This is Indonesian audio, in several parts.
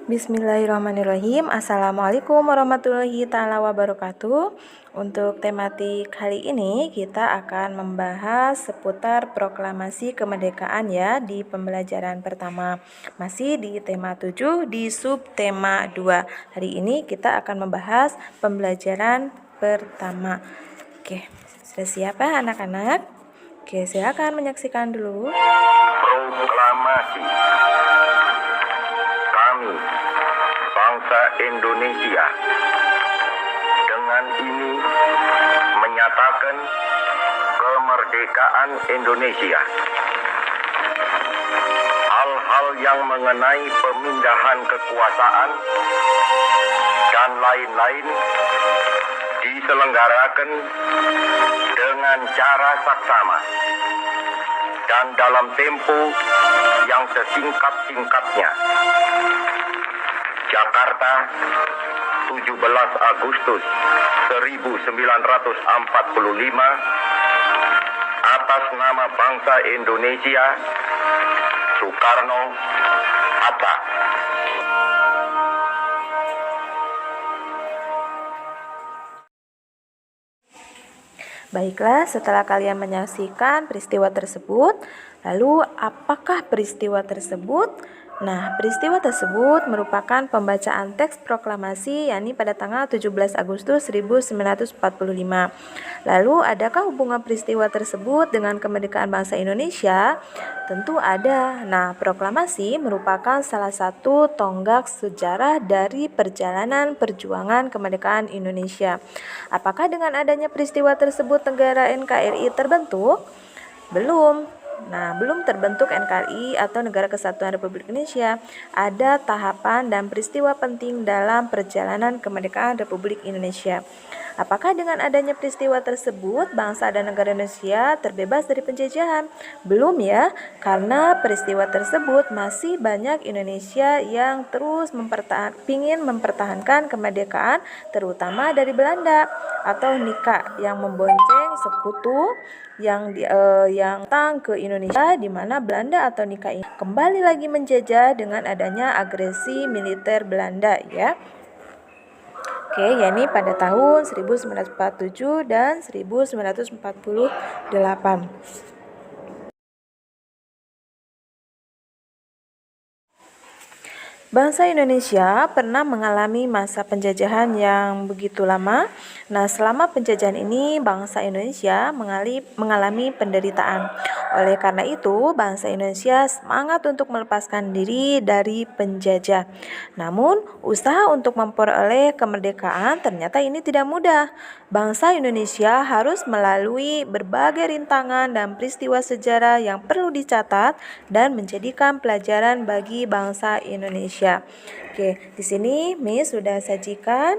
Bismillahirrahmanirrahim. Assalamualaikum warahmatullahi ta'ala wabarakatuh. Untuk tematik kali ini kita akan membahas seputar proklamasi kemerdekaan ya di pembelajaran pertama. Masih di tema 7 di subtema 2. Hari ini kita akan membahas pembelajaran pertama. Oke, sudah siap ya anak-anak? Oke, silakan menyaksikan dulu. Proklamasi. Kami, bangsa Indonesia, dengan ini menyatakan kemerdekaan Indonesia. Hal-hal yang mengenai pemindahan kekuasaan dan lain-lain diselenggarakan dengan cara saksama dan dalam tempo yang sesingkat-singkatnya. Jakarta, 17 Agustus 1945, atas nama bangsa Indonesia, Soekarno-Hatta. Baiklah, setelah kalian menyaksikan peristiwa tersebut, lalu apakah peristiwa tersebut? Nah, peristiwa tersebut merupakan pembacaan teks proklamasi yakni pada tanggal 17 Agustus 1945. Lalu, adakah hubungan peristiwa tersebut dengan kemerdekaan bangsa Indonesia? Tentu ada. Nah, proklamasi merupakan salah satu tonggak sejarah dari perjalanan perjuangan kemerdekaan Indonesia. Apakah dengan adanya peristiwa tersebut negara NKRI terbentuk? Belum. Nah, belum terbentuk NKRI atau Negara Kesatuan Republik Indonesia. Ada tahapan dan peristiwa penting dalam perjalanan kemerdekaan Republik Indonesia. Apakah dengan adanya peristiwa tersebut bangsa dan negara Indonesia terbebas dari penjajahan? Belum ya, karena peristiwa tersebut masih banyak Indonesia yang terus ingin mempertahankan kemerdekaan, terutama dari Belanda atau Nika yang membonceng sekutu yang datang ke Indonesia, di mana Belanda atau Nika ini kembali lagi menjajah dengan adanya agresi militer Belanda ya. Oke, yakni pada tahun 1947 dan 1948. Bangsa Indonesia pernah mengalami masa penjajahan yang begitu lama. Nah, selama penjajahan ini bangsa Indonesia mengalami penderitaan. Oleh karena itu, bangsa Indonesia semangat untuk melepaskan diri dari penjajah. Namun, usaha untuk memperoleh kemerdekaan ternyata ini tidak mudah. Bangsa Indonesia harus melalui berbagai rintangan dan peristiwa sejarah yang perlu dicatat dan menjadikan pelajaran bagi bangsa Indonesia. Oke, di sini Miss sudah sajikan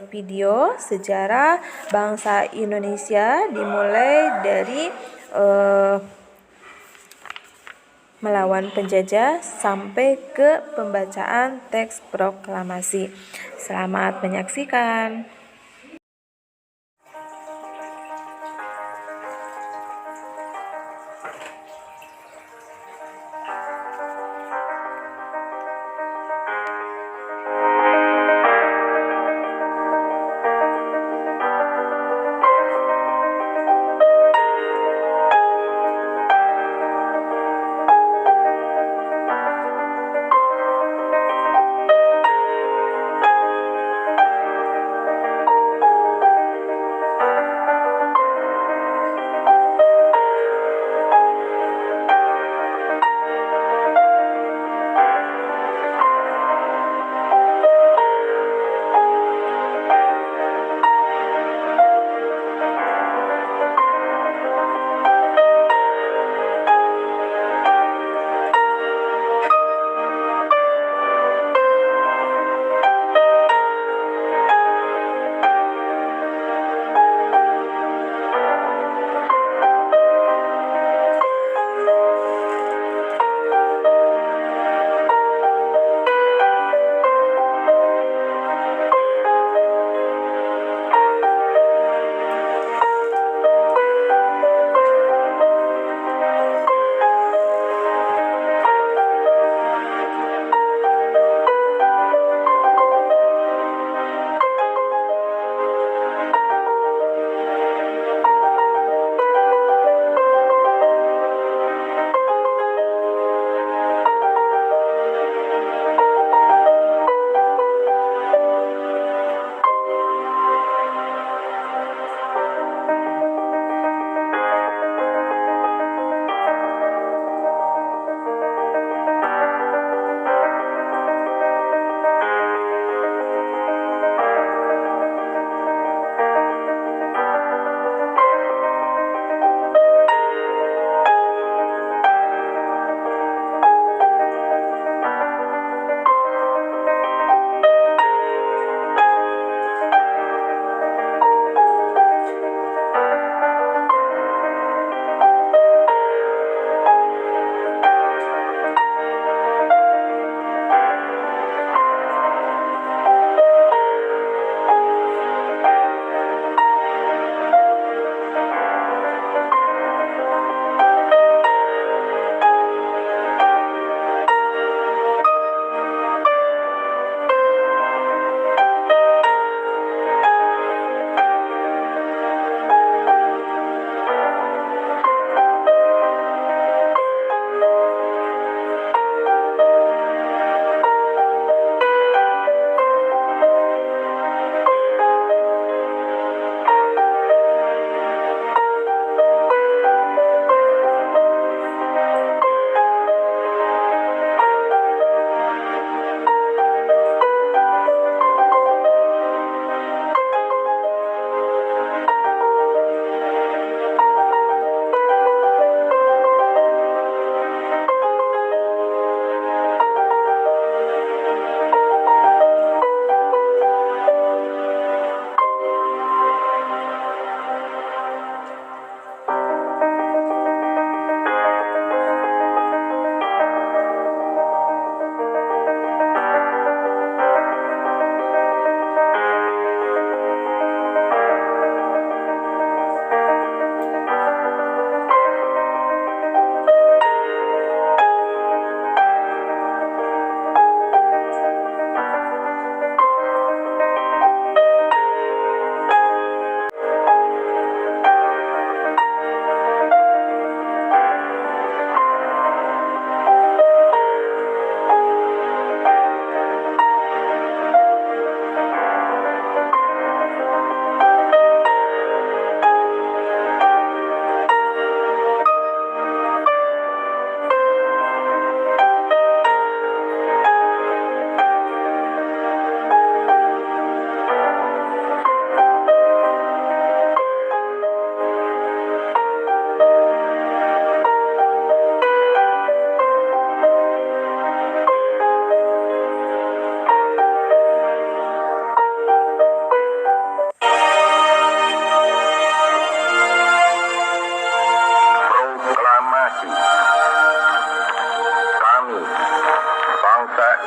video sejarah bangsa Indonesia dimulai dari melawan penjajah sampai ke pembacaan teks proklamasi. Selamat menyaksikan.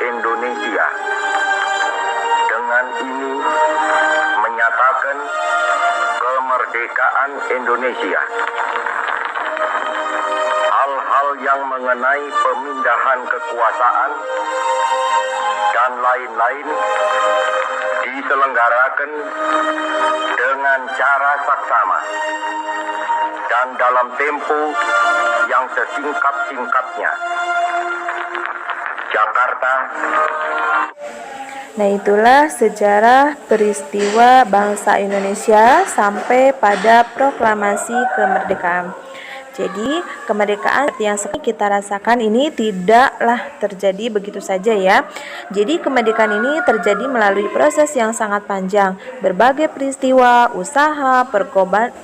Indonesia. Dengan ini menyatakan kemerdekaan Indonesia. Hal-hal yang mengenai pemindahan kekuasaan dan lain-lain diselenggarakan dengan cara saksama dan dalam tempo yang sesingkat-singkatnya. Jakarta. Nah, itulah sejarah peristiwa bangsa Indonesia sampai pada proklamasi kemerdekaan. Jadi, kemerdekaan yang sekarang kita rasakan ini tidaklah terjadi begitu saja ya. Jadi, kemerdekaan ini terjadi melalui proses yang sangat panjang. Berbagai peristiwa, usaha,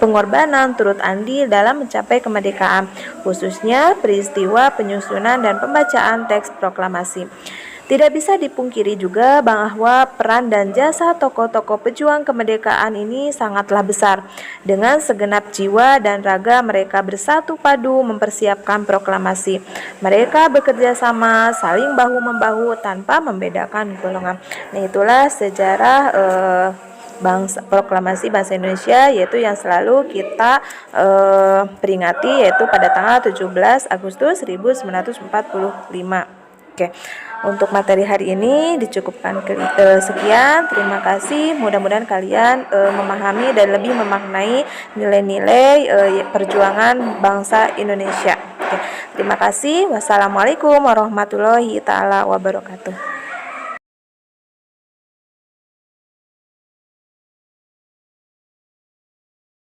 pengorbanan turut andil dalam mencapai kemerdekaan, khususnya peristiwa penyusunan dan pembacaan teks proklamasi. Tidak bisa dipungkiri juga bahwa peran dan jasa tokoh-tokoh pejuang kemerdekaan ini sangatlah besar. Dengan segenap jiwa dan raga mereka bersatu padu mempersiapkan proklamasi. Mereka bekerja sama, saling bahu-membahu tanpa membedakan golongan. Nah, itulah sejarah proklamasi bangsa Indonesia, yaitu yang selalu kita peringati, yaitu pada tanggal 17 Agustus 1945. Oke, untuk materi hari ini dicukupkan sekian. Terima kasih. Mudah-mudahan kalian memahami dan lebih memaknai nilai-nilai perjuangan bangsa Indonesia. Oke, terima kasih. Wassalamualaikum warahmatullahi taala wabarakatuh.